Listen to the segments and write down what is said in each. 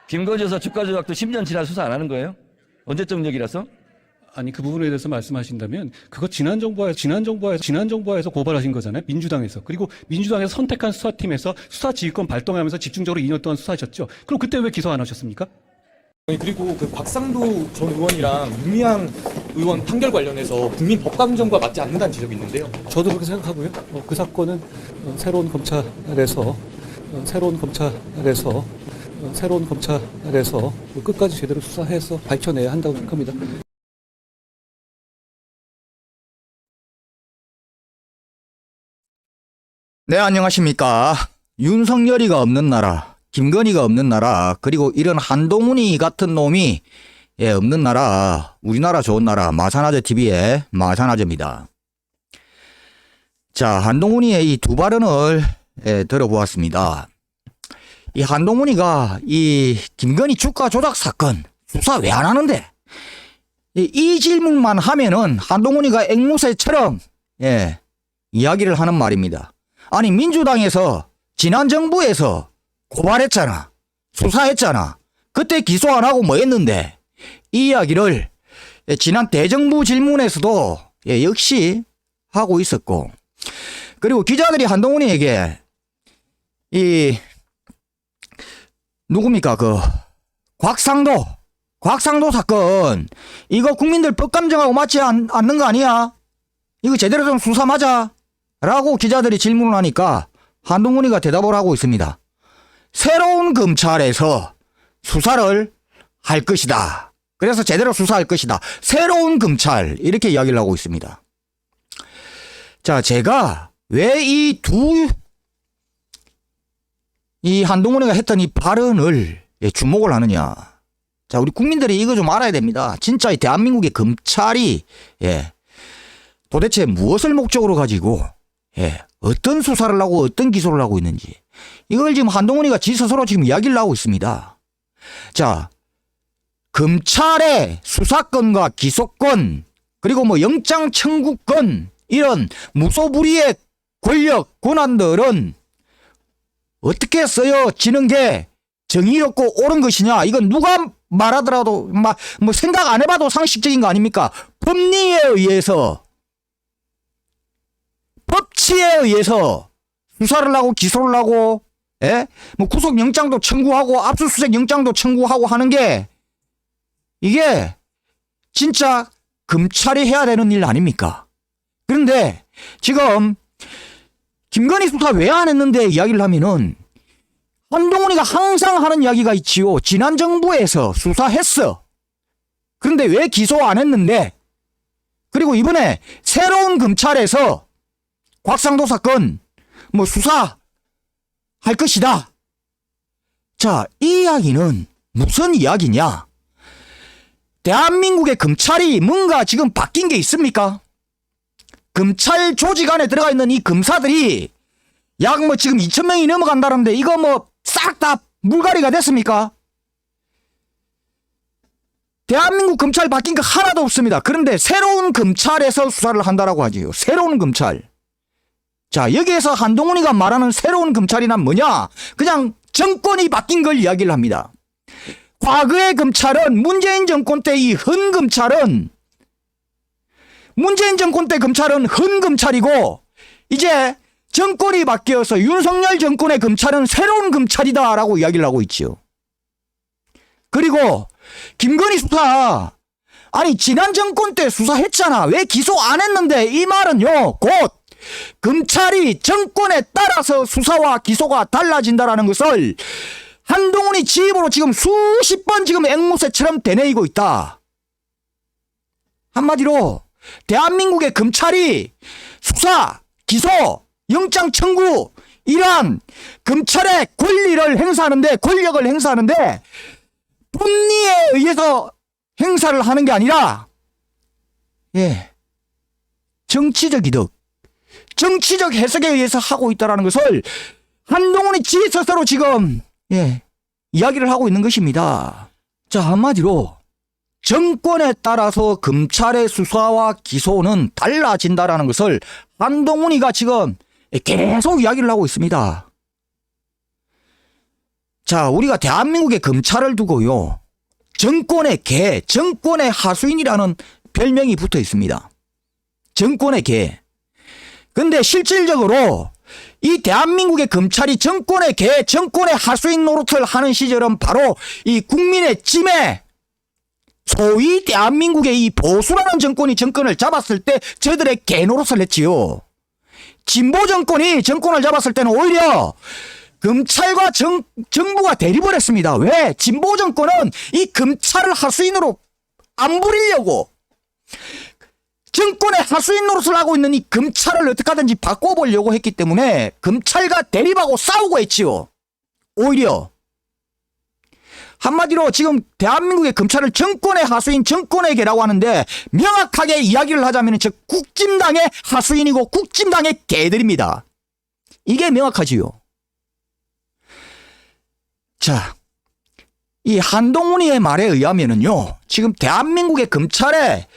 김건희 여사 주가 조작도 10년 지나 수사 안 하는 거예요? 언제적 얘기라서? 아니 그 부분에 대해서 말씀하신다면 그거 지난 정부에서 고발하신 거잖아요. 민주당에서. 그리고 민주당에서 선택한 수사팀에서 수사지휘권 발동하면서 집중적으로 2년 동안 수사하셨죠. 그럼 그때 왜 기소 안 하셨습니까? 그리고 그 곽상도 전 의원이랑 윤미향 의원 판결 관련해서 국민 법감정과 맞지 않는다는 지적이 있는데요. 저도 그렇게 생각하고요. 그 사건은 새로운 검찰에서 끝까지 제대로 수사해서 밝혀내야 한다고 생각합니다. 네, 안녕하십니까. 윤석열이가 없는 나라, 김건희가 없는 나라, 그리고 이런 한동훈이 같은 놈이 없는 나라, 우리나라 좋은 나라, 마산아재 TV의 마산아재입니다. 자, 한동훈이의 이 두 발언을 들어보았습니다. 이 한동훈이가 이 김건희 주가 조작 사건 수사 왜 안 하는데? 이 질문만 하면은 한동훈이가 앵무새처럼 이야기를 하는 말입니다. 아니 민주당에서 지난 정부에서 고발했잖아. 수사했잖아. 그때 기소 안 하고 뭐 했는데 이 이야기를 지난 대정부 질문에서도 역시 하고 있었고, 그리고 기자들이 한동훈이에게 이 누굽니까 그 곽상도 사건 이거 국민들 법감정하고 맞지 않는 거 아니야? 이거 제대로 좀 수사 맞아? 라고 기자들이 질문을 하니까 한동훈이가 대답을 하고 있습니다. 새로운 검찰에서 수사를 할 것이다. 그래서 제대로 수사할 것이다. 새로운 검찰 이렇게 이야기를 하고 있습니다. 자, 제가 왜 이 한동훈이가 했던 이 발언을 주목을 하느냐. 자, 우리 국민들이 이거 좀 알아야 됩니다. 진짜 이 대한민국의 검찰이 도대체 무엇을 목적으로 가지고 어떤 수사를 하고 어떤 기소를 하고 있는지 이걸 지금 한동훈이가 지 스스로 지금 이야기를 하고 있습니다. 자, 검찰의 수사권과 기소권 그리고 뭐 영장 청구권 이런 무소불위의 권력 권한들은 어떻게 쓰여지는 게 정의롭고 옳은 것이냐? 이건 누가 말하더라도 뭐 생각 안 해봐도 상식적인 거 아닙니까? 법리에 의해서 법치에 의해서 수사를 하고 기소를 하고 뭐 구속영장도 청구하고 압수수색 영장도 청구하고 하는 게 이게 진짜 검찰이 해야 되는 일 아닙니까? 그런데 지금 김건희 수사 왜 안 했는데 이야기를 하면은 한동훈이가 항상 하는 이야기가 있지요. 지난 정부에서 수사했어. 그런데 왜 기소 안 했는데? 그리고 이번에 새로운 검찰에서 곽상도 사건 뭐 수사할 것이다. 자, 이 이야기는 무슨 이야기냐? 대한민국의 검찰이 뭔가 지금 바뀐 게 있습니까? 검찰 조직 안에 들어가 있는 이 검사들이 약 뭐 지금 2,000명이 넘어간다는데 이거 뭐 싹 다 물갈이가 됐습니까? 대한민국 검찰 바뀐 거 하나도 없습니다. 그런데 새로운 검찰에서 수사를 한다라고 하지요. 새로운 검찰. 자, 여기에서 한동훈이가 말하는 새로운 검찰이란 뭐냐? 그냥 정권이 바뀐 걸 이야기를 합니다. 과거의 검찰은 문재인 정권 때 이 문재인 정권 때 검찰은 헌검찰이고 이제 정권이 바뀌어서 윤석열 정권의 검찰은 새로운 검찰이다라고 이야기를 하고 있지요. 그리고 김건희 수사 아니 지난 정권 때 수사했잖아. 왜 기소 안 했는데? 이 말은요 곧 검찰이 정권에 따라서 수사와 기소가 달라진다라는 것을 한동훈이 지 입으로 지금 수십 번 지금 앵무새처럼 되뇌이고 있다. 한마디로 대한민국의 검찰이 수사, 기소, 영장 청구 이러한 검찰의 권력을 행사하는데 법리에 의해서 행사를 하는 게 아니라 정치적 이득, 정치적 해석에 의해서 하고 있다는 것을 한동훈이 지 스스로 지금 이야기를 하고 있는 것입니다. 자, 한마디로 정권에 따라서 검찰의 수사와 기소는 달라진다는 것을 한동훈이가 지금 계속 이야기를 하고 있습니다. 자, 우리가 대한민국의 검찰을 두고요. 정권의 개, 정권의 하수인이라는 별명이 붙어 있습니다. 정권의 개. 근데 실질적으로 이 대한민국의 검찰이 정권의 개, 정권의 하수인 노릇을 하는 시절은 바로 이 국민의 찜에 소위 대한민국의 이 보수라는 정권이 정권을 잡았을 때 저들의 개 노릇을 했지요. 진보 정권이 정권을 잡았을 때는 오히려 검찰과 정부가 대립을 했습니다. 왜? 진보 정권은 이 검찰을 하수인으로 안 부리려고 정권의 하수인 노릇을 하고 있는 이 검찰을 어떻게 하든지 바꿔보려고 했기 때문에 검찰과 대립하고 싸우고 했지요. 오히려 한마디로 지금 대한민국의 검찰을 정권의 하수인, 정권의 개라고 하는데 명확하게 이야기를 하자면 저 국진당의 하수인이고 국진당의 개들입니다. 이게 명확하지요. 자, 이 한동훈이의 말에 의하면은요, 지금 대한민국의 검찰의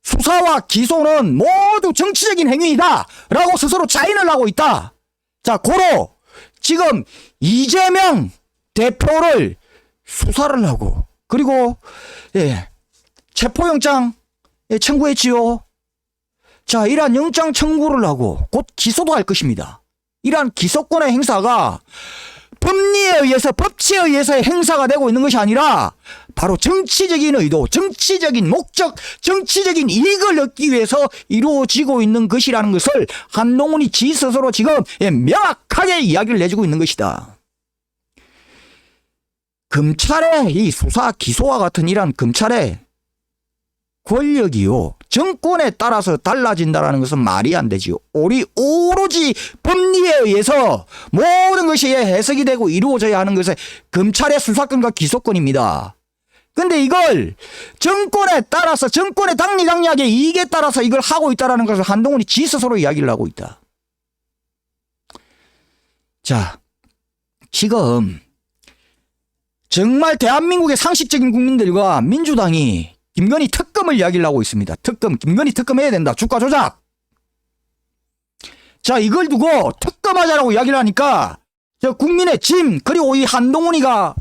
수사와 기소는 모두 정치적인 행위이다 라고 스스로 자인을 하고 있다. 자, 고로 지금 이재명 대표를 수사를 하고 그리고 체포영장 청구했지요. 자, 이러한 영장 청구를 하고 곧 기소도 할 것입니다. 이러한 기소권의 행사가 법리에 의해서 법치에 의해서의 행사가 되고 있는 것이 아니라 바로 정치적인 의도, 정치적인 목적, 정치적인 이익을 얻기 위해서 이루어지고 있는 것이라는 것을 한동훈이 지 스스로 지금 명확하게 이야기를 내주고 있는 것이다. 검찰의 이 수사 기소와 같은 이러한 검찰의 권력이요, 정권에 따라서 달라진다는 것은 말이 안 되지요. 오로지 법리에 의해서 모든 것이 해석이 되고 이루어져야 하는 것은 검찰의 수사권과 기소권입니다. 근데 이걸 정권에 따라서, 정권의 당리당략의 이익에 따라서 이걸 하고 있다는 것을 한동훈이 지 스스로 이야기를 하고 있다. 자, 지금 정말 대한민국의 상식적인 국민들과 민주당이 김건희 특검을 이야기를 하고 있습니다. 특검, 김건희 특검 해야 된다. 주가 조작. 자, 이걸 두고 특검하자라고 이야기를 하니까 저 국민의 짐, 그리고 이 한동훈이가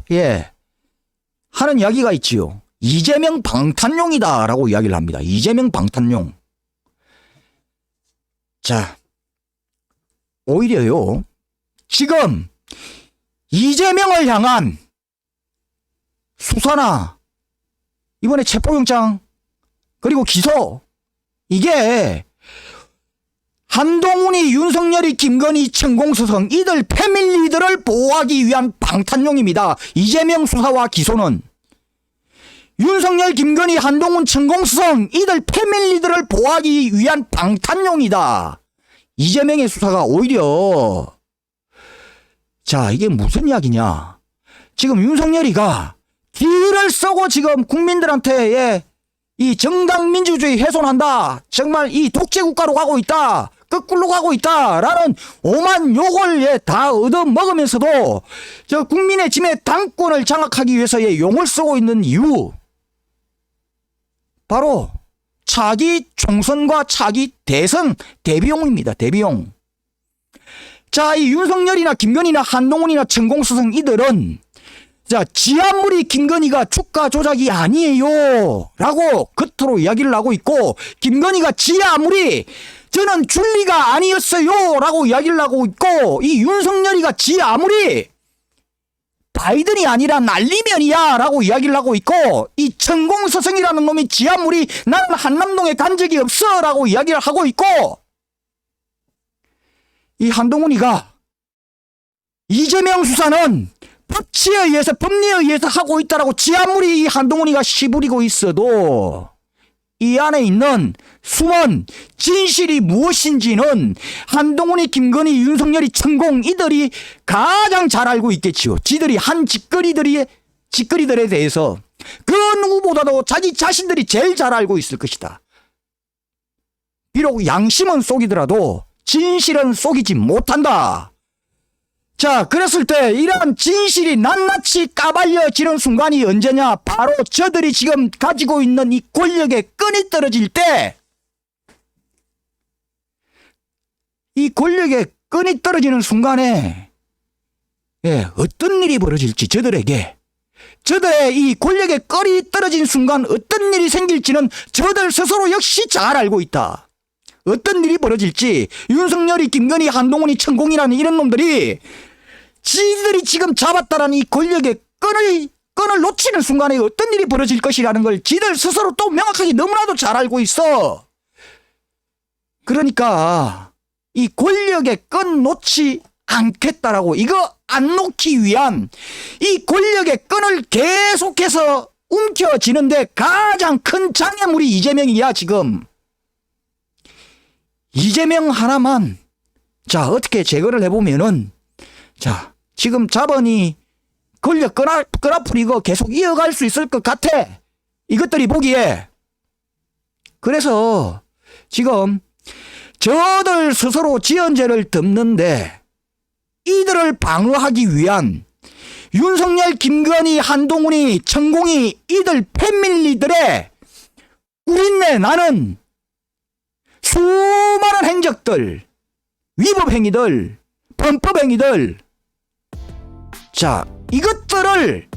하는 이야기가 있지요. 이재명 방탄용이다라고 이야기를 합니다. 이재명 방탄용. 자, 오히려요, 지금 이재명을 향한 수사나 이번에 체포영장 그리고 기소, 이게 한동훈이, 윤석열이, 김건희, 천공수성 이들 패밀리들을 보호하기 위한 방탄용입니다. 이재명 수사와 기소는 윤석열, 김건희, 한동훈, 천공수성 이들 패밀리들을 보호하기 위한 방탄용이다. 이재명의 수사가 오히려, 자, 이게 무슨 이야기냐. 지금 윤석열이가 기를 쓰고 지금 국민들한테 이 정당 민주주의 훼손한다, 정말 이 독재국가로 가고 있다, 거꾸로 가고 있다 라는 오만 욕을 다 얻어먹으면서도 저 국민의 짐의 당권을 장악하기 위해서 용을 쓰고 있는 이유, 바로 차기 총선과 차기 대선 대비용입니다. 대비용. 자, 이 윤석열이나 김건희나 한동훈이나 천공수성 이들은 자, 지 아무리 김건희가 주가 조작이 아니에요 라고 겉으로 이야기를 하고 있고, 김건희가 지 아무리 저는 줄리가 아니었어요 라고 이야기를 하고 있고, 이 윤석열이가 지 아무리 바이든이 아니라 날리면이야 라고 이야기를 하고 있고, 이 천공서성이라는 놈이 지 아무리 나는 한남동에 간 적이 없어 라고 이야기를 하고 있고, 이 한동훈이가 이재명 수사는 법치에 의해서, 법리에 의해서 하고 있다라고 지 아무리 이 한동훈이가 시부리고 있어도 이 안에 있는 숨은 진실이 무엇인지는 한동훈이, 김건희, 윤석열이, 천공 이들이 가장 잘 알고 있겠지요. 지들이 한 짓거리들에 대해서 그 누구보다도 자기 자신들이 제일 잘 알고 있을 것이다. 비록 양심은 속이더라도 진실은 속이지 못한다. 자, 그랬을 때 이러한 진실이 낱낱이 까발려지는 순간이 언제냐? 바로 저들이 지금 가지고 있는 이 권력의 끈이 떨어질 때, 이 권력의 끈이 떨어지는 순간에 어떤 일이 벌어질지 저들의 이 권력의 껄이 떨어진 순간 어떤 일이 생길지는 저들 스스로 역시 잘 알고 있다. 어떤 일이 벌어질지 윤석열이, 김건희, 한동훈이, 천공이라는 이런 놈들이 지들이 지금 잡았다라는 이 권력의 끈을 놓치는 순간에 어떤 일이 벌어질 것이라는 걸 지들 스스로 또 명확하게 너무나도 잘 알고 있어. 그러니까 이 권력의 끈 놓지 않겠다라고, 이거 안 놓기 위한 이 권력의 끈을 계속해서 움켜쥐는데 가장 큰 장애물이 이재명이야. 지금 이재명 하나만 자 어떻게 제거를 해보면은 자 지금 자본이 권력 끈앞을 이거 계속 이어갈 수 있을 것 같아. 이것들이 보기에. 그래서 지금 저들 스스로 지연제를 덮는데 이들을 방어하기 위한 윤석열, 김건희, 한동훈이, 천공이 이들 패밀리들의 우린내 나는 수많은 행적들, 위법 행위들, 범법 행위들, 자 이것들을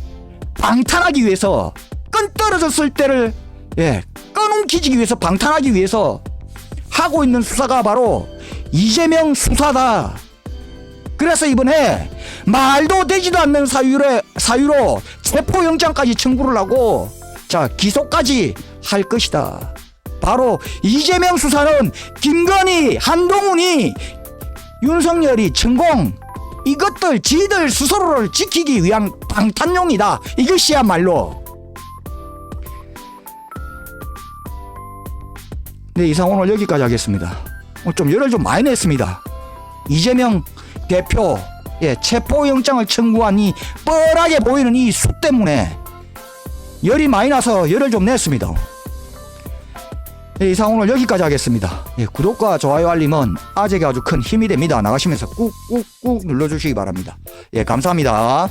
방탄하기 위해서, 끈 떨어졌을 때를 꺼넘기기 위해서, 방탄하기 위해서 하고 있는 수사가 바로 이재명 수사다. 그래서 이번에 말도 되지도 않는 사유로 체포영장까지 청구를 하고 자 기소까지 할 것이다. 바로 이재명 수사는 김건희, 한동훈이, 윤석열이, 천공 이것들 지들 스스로를 지키기 위한 방탄용이다. 이것이야말로. 네, 이상 오늘 여기까지 하겠습니다. 오늘 좀 열을 좀 많이 냈습니다. 이재명 대표 체포영장을 청구한 이 뻔하게 보이는 이 수 때문에 열이 많이 나서 열을 좀 냈습니다. 네, 이상 오늘 여기까지 하겠습니다. 구독과 좋아요, 알림은 아재에게 아주 큰 힘이 됩니다. 나가시면서 꾹꾹꾹 눌러주시기 바랍니다. 감사합니다.